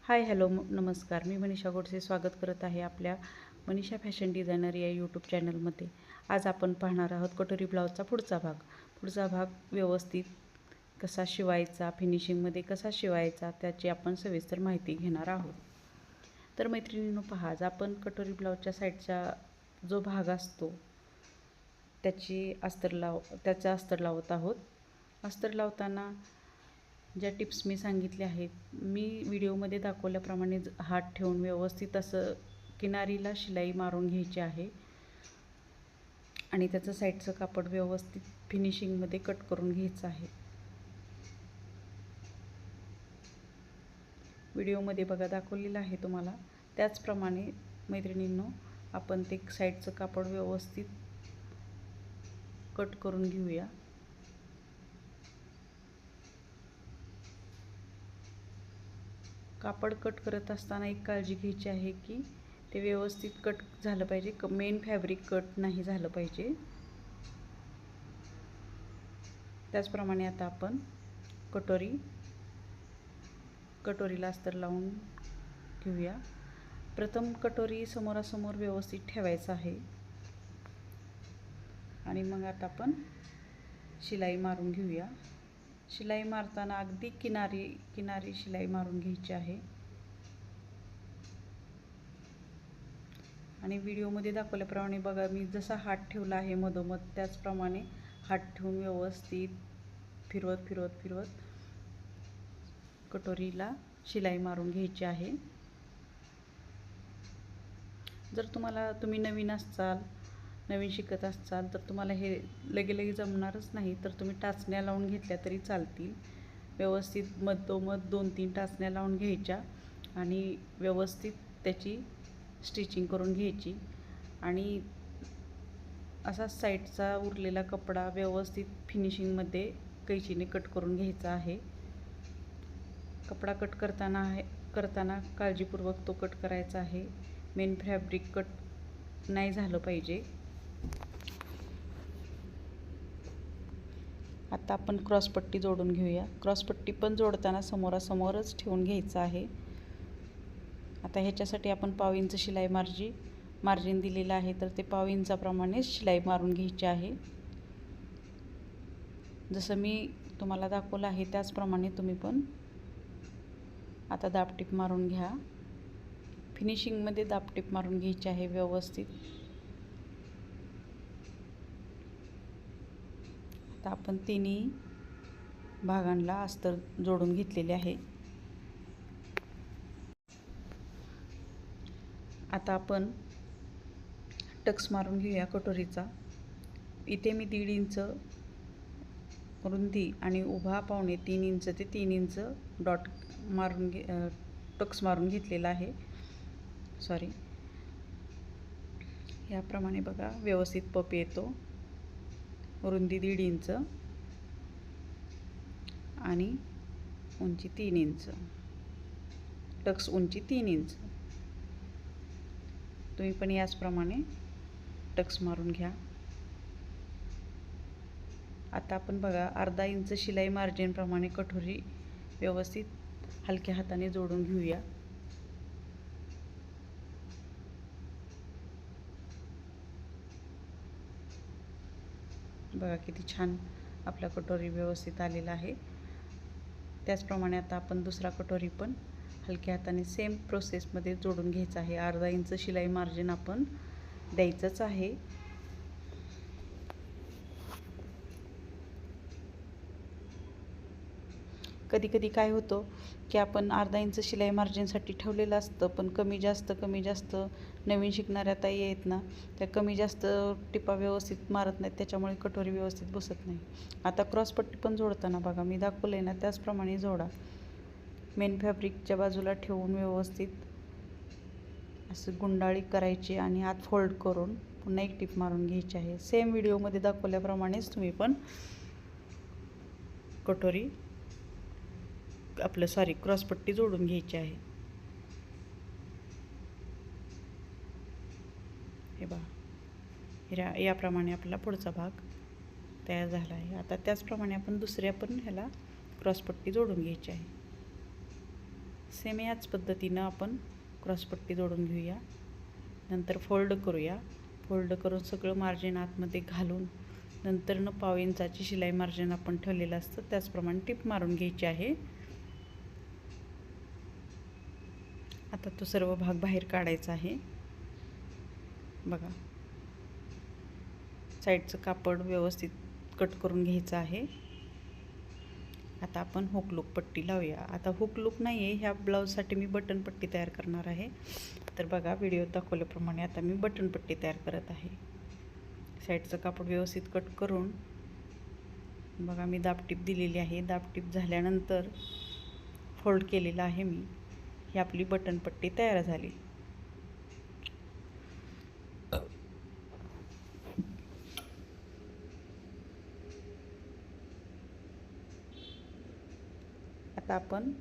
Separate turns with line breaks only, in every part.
Hi hello नमस्कार. मी मनीषा गोडसे स्वागत करत आहे आपल्या मनीषा फॅशन डिझायनर या यूट्यूब चॅनलमध्ये. आज आपण पाहणार आहोत कटोरी ब्लाऊजचा पुढचा भाग व्यवस्थित कसा शिवायचा, फिनिशिंगमध्ये कसा शिवायचा त्याची आपण सविस्तर माहिती घेणार आहोत. तर मैत्रिणींनो पहा, आज आपण कटोरी ब्लाऊजच्या साईडचा जो भाग असतो त्याचा अस्तर लावत आहोत. अस्तर लावताना ज्या टिप्स मी सांगितल्या आहेत, मी व्हिडिओमध्ये दाखवल्याप्रमाणे हात ठेवून व्यवस्थित असं किनारीला शिलाई मारून घ्यायची आहे आणि त्याचं साईडचं कापड व्यवस्थित फिनिशिंगमध्ये कट करून घ्यायचं आहे. व्हिडिओमध्ये बघा दाखवलेलं आहे तुम्हाला, त्याचप्रमाणे मैत्रिणींनो आपण ते साईडचं कापड व्यवस्थित कट करून घेऊया. कापड कट करत असताना एक काळजी घ्यायची आहे की ते व्यवस्थित कट झालं पाहिजे, मेन फॅब्रिक कट नाही झालं पाहिजे. त्याचप्रमाणे आता आपण कटोरीला अस्तर लावून घेऊया. प्रथम कटोरी समोरासमोर व्यवस्थित ठेवायचं आहे आणि मग आता आपण शिलाई मारून घेऊया. शिलाई मारताना अगदी किनारी शिलाई मारून घ्यायची आहे आणि व्हिडिओमध्ये दाखवल्याप्रमाणे बघा, मी जसा हात ठेवला आहे मधोमध त्याचप्रमाणे हात ठेवून व्यवस्थित फिरवत कटोरीला शिलाई मारून घ्यायची आहे. जर तुम्ही नवीन शिकत असाल तर तुम्हाला हे लगे जमणारच नाही, तर तुम्ही टाचण्या लावून घेतल्या तरी चालतील. व्यवस्थित मधोमध 2-3 टाचण्या लावून घ्यायच्या आणि व्यवस्थित त्याची स्टिचिंग करून घ्यायची आणि असा साईडचा उरलेला कपडा व्यवस्थित फिनिशिंगमध्ये कैचीने कट करून घ्यायचा आहे. कपडा कट करताना काळजीपूर्वक तो कट करायचा आहे. मेन फॅब्रिक कट नाही झालं पाहिजे. आता आपण क्रॉसपट्टी जोडून घेऊया. क्रॉसपट्टी पण जोडताना समोरासमोरच ठेवून घ्यायचं आहे. आता ह्याच्यासाठी आपण 1/2 इंच शिलाई मार्जिन दिलेलं आहे, तर ते 1/2 इंचाप्रमाणे शिलाई मारून घ्यायची आहे. जसं मी तुम्हाला दाखवलं आहे त्याचप्रमाणे तुम्ही पण आता दाबटीप मारून घ्या. फिनिशिंगमध्ये दाबटीप मारून घ्यायची आहे व्यवस्थित. आता आपण तिन्ही भागांना अस्तर जोडून घेतलेले आहे. आता आपण टक्स मारून घेऊया कटोरीचा. इथे मी 1.5 इंच रुंदी आणि उभा 2.25 इंच ते 3 इंच डॉट टक्स मारून घेतलेला आहे. याप्रमाणे बघा व्यवस्थित पप येतो. रुंदी 1.5 इंच आणि उंची 3 इंच, टक्स उंची 3 इंच. तुम्ही पण याचप्रमाणे टक्स मारून घ्या. आता आपण बघा 1/2 इंच शिलाई मार्जिनप्रमाणे कटोरी व्यवस्थित हलक्या हाताने जोडून घेऊया. बघा किती छान आपला कटोरी व्यवस्थित आलेला आहे. त्याचप्रमाणे आता आपण दुसरा कटोरी पण हलक्या हाताने सेम प्रोसेसमध्ये जोडून घ्यायचा आहे. 1/2 इंच शिलाई मार्जिन आपण द्यायचंच आहे. कधी काय होतं की आपण 1/2 इंच शिलाई मार्जिनसाठी ठेवलेलं असतं, पण कमी जास्त नवीन शिकणाऱ्या ताई आहेत ना, त्या कमी जास्त टिपा व्यवस्थित मारत नाहीत, त्याच्यामुळे कटोरी व्यवस्थित बसत नाही. आता क्रॉसपट्टी पण जोडताना बघा मी दाखवलं आहे ना त्याचप्रमाणे जोडा. मेन फॅब्रिकच्या बाजूला ठेवून व्यवस्थित असं गुंडाळी करायची आणि आत फोल्ड करून पुन्हा एक टिप मारून घ्यायची आहे. सेम व्हिडिओमध्ये दाखवल्याप्रमाणेच तुम्ही पण क्रॉसपट्टी जोडून घ्यायची आहे. हे बघा, याप्रमाणे आपला पुढचा भाग तयार झाला आहे. आता त्याचप्रमाणे आपण दुसऱ्या पण ह्याला क्रॉसपट्टी जोडून घ्यायची आहे. सेम याच पद्धतीनं आपण क्रॉसपट्टी जोडून घेऊया. नंतर फोल्ड करूया. फोल्ड करून सगळं मार्जिन आतमध्ये घालून नंतरनं 1/2 इंचाची शिलाई मार्जिन आपण ठेवलेलं असतं त्याचप्रमाणे टिप मारून घ्यायची आहे. आता तो सर्व भाग बाहेर काढायचा आहे. बघा, साईडचं कापड व्यवस्थित कट करून घ्यायचं आहे. आता आपण हुक लूक पट्टी लावूया. आता हुक लूक नाही आहे, ह्या ब्लाऊजसाठी मी बटन पट्टी तयार करणार आहे. तर बघा, व्हिडिओत दाखवल्याप्रमाणे आता मी बटन पट्टी तयार करत आहे. साईडचं कापड व्यवस्थित कट करून बघा मी दाबटीप दिलेली आहे. दाबटीप झाल्यानंतर फोल्ड केलेलं आहे मी. ही आपली बटन पट्टी तयार झाली. आता आपण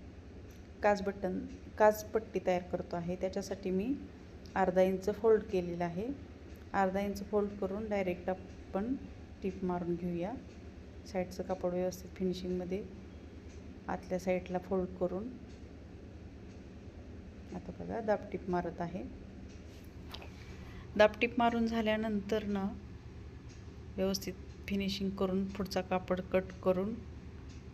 काज पट्टी तयार करतो आहे. त्याच्यासाठी मी अर्धा इंच फोल्ड केलेलं आहे. अर्धा इंच फोल्ड करून डायरेक्ट आपण टिप मारून घेऊया. साईडचं कापड व्यवस्थित फिनिशिंगमध्ये आतल्या साईडला फोल्ड करून आता बघा दाबटीप मारत आहे. दाबटीप मारून झाल्यानंतर ना व्यवस्थित फिनिशिंग करून पुढचा कापड कट करून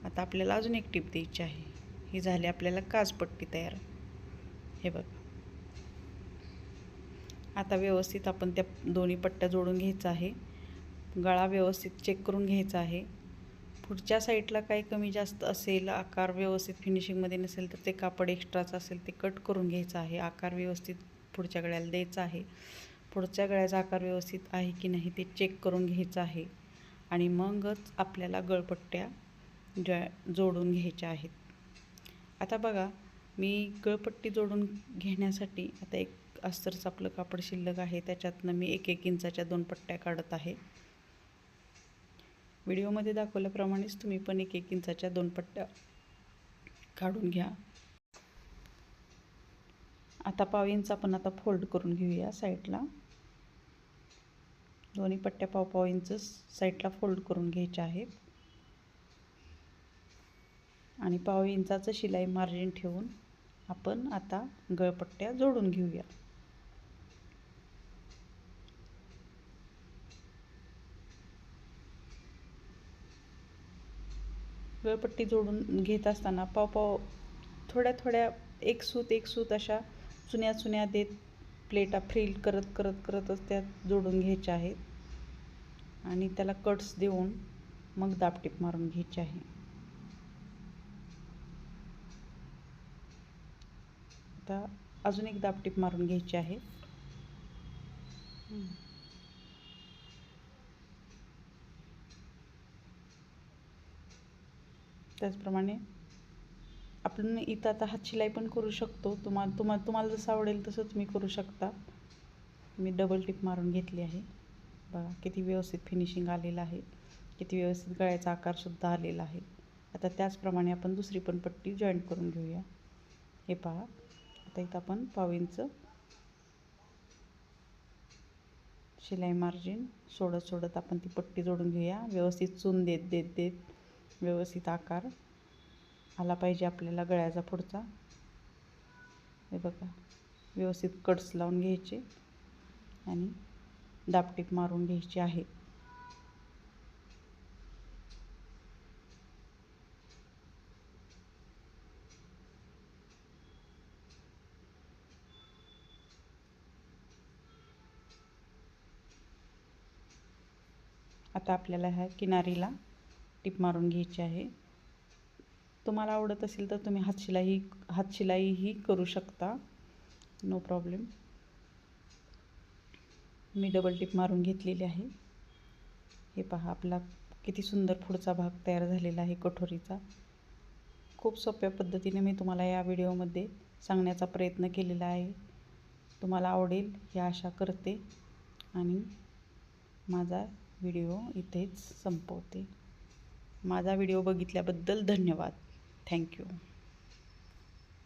आता आपल्याला अजून एक टिप द्यायची आहे. ही झाली आपल्याला काजपट्टी तयार. हे बघा, आता व्यवस्थित आपण त्या दोन्ही पट्ट्या जोडून घ्यायचा आहे. गळा व्यवस्थित चेक करून घ्यायचा आहे. पुढच्या साईडला काही कमी जास्त असेल, आकार व्यवस्थित फिनिशिंगमध्ये नसेल तर ते कापड एक्स्ट्राचं असेल ते कट करून घ्यायचं आहे. आकार व्यवस्थित पुढच्या गळ्याला द्यायचा आहे. पुढच्या गळ्याचा आकार व्यवस्थित आहे की नाही ते चेक करून घ्यायचं आहे आणि मगच आपल्याला गळपट्ट्या जोडून घ्यायच्या आहेत. आता बघा, मी गळपट्टी जोडून घेण्यासाठी आता एक अस्तरचं आपलं कापड शिल्लक आहे, त्याच्यातनं मी 1-1 इंचाच्या 2 पट्ट्या काढत आहे. व्हिडिओमध्ये दाखवल्याप्रमाणेच तुम्ही पण 1-1 इंचाच्या 2 पट्ट्या काढून घ्या. आता 1/2 इंच आपण आता फोल्ड करून घेऊया. साईडला दोन्ही पट्ट्या 1/2 इंच साईडला फोल्ड करून घ्यायच्या आहेत आणि 1/2 इंचाचं शिलाई मार्जिन ठेवून आपण आता गळपट्ट्या जोडून घेऊया. गळपट्टी जोडून घेत असताना थोड्या थोड्या एक सूत अशा चुन्या देत प्लेटा फ्रिल करतच त्यात जोडून घ्यायच्या आहेत आणि त्याला कट्स देऊन मग दाबटीप मारून घ्यायची आहे. आता अजून एक दाबटीप मारून घ्यायची आहे. त्याचप्रमाणे आपण इथं आता हातशिलाई पण करू शकतो. तुम्हाला जसं आवडेल तसं तुम्ही करू शकता. मी डबल टिप मारून घेतली आहे. बघा किती व्यवस्थित फिनिशिंग आलेलं आहे, किती व्यवस्थित गळ्याचा आकारसुद्धा आलेला आहे. आता त्याचप्रमाणे आपण दुसरी पण पट्टी जॉईंट करून घेऊया. हे पहा, आता इथं आपण 1/2 इंच शिलाई मार्जिन सोडत आपण ती पट्टी जोडून घेऊया. व्यवस्थित चून देत व्यवस्थित आकार आला पाहिजे आपल्याला गळ्याचा पुढचा. हे बघा, व्यवस्थित कट्स लावून घ्यायचे आणि दाबटीप मारून घ्यायची आहे. आता आपल्याला ह्या किनारीला टिप मारून घ्यायची आहे. तुम्हाला आवडत असेल तर तुम्ही हातशिलाईही करू शकता, नो प्रॉब्लेम. मी डबल टिप मारून घेतलेली आहे. हे पहा, आपला किती सुंदर पुढचा भाग तयार झालेला आहे कटोरीचा. खूप सोप्या पद्धतीने मी तुम्हाला या व्हिडिओमध्ये सांगण्याचा प्रयत्न केलेला आहे. तुम्हाला आवडेल ही आशा करते आणि माझा व्हिडिओ इथेच संपवते. माझा व्हिडिओ बघितल्याबद्दल धन्यवाद. थँक्यू.